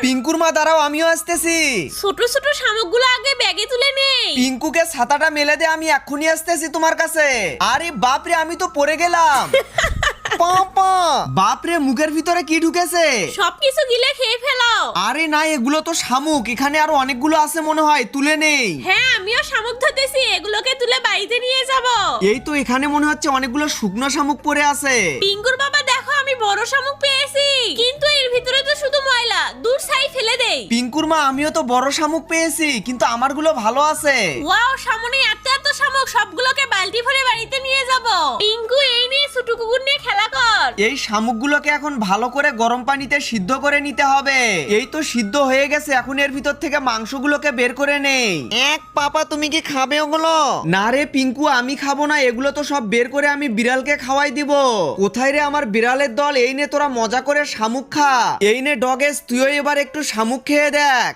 পিঙ্কুর মা দাঁড়াও, আমিও আসতেছি। ছোট ছোট শামুকগুলো আগে ব্যাগে তুলে নেই। পিঙ্কুকে ছাতাটা মেলে দে, আমি এক্ষুনি আসতেছি তোমার কাছে। আরে বাপরে, আমি তো পড়ে গেলাম। বাপরে, মুখের ভিতরে কি ঢুকেছে? সবকিছু গিলে খেয়ে ফেলো। আরে না, এগুলো তো শামুক, এখানে আরো অনেকগুলো আছে মনে হয়, তুলে নেই। হ্যাঁ, আমিও শামুক ধরতেছি, এগুলোকে তুলে বাড়িতে নিয়ে যাব। এই তো এখানে মনে হচ্ছে অনেকগুলো শুকনো শামুক পড়ে আছে। পিঙ্কুর বাবা দেখো, আমি বড় শামুক পেয়েছি, কিন্তু এর ভিতরে তো শুধু ময়লা। দূর ছাই ফেলে দেই। পিঙ্কুর মা, আমিও তো বড় শামুক পেয়েছি, কিন্তু আমারগুলো ভালো আছে। ওয়াও, সামনে এত এত শামুক, সবগুলোকে বালতি ভরে বাড়িতে নিয়ে যাব। পিঙ্কু, এই নিয়ে ছোট কুকুর নিয়ে খেলা কর। এই শামুকগুলোকে এখন ভালো করে গরম পানিতে সিদ্ধ করে নিতে হবে। এই তো সিদ্ধ হয়ে গেছে, এখন এর ভিতর থেকে মাংসগুলোকে বের করে নেই। পাপা, তুমি কি খাবে ওগুলো? না রে পিঙ্কু, আমি খাবো না, এগুলো তো সব বের করে আমি বিড়ালকে খাওয়াই দিব। কোথায় রে আমার বিড়ালের দল? এই নে তোরা মজা করে শামুক খা। এই নে ডগেস, তুইও এবার একটু শামুক খেয়ে দেখ।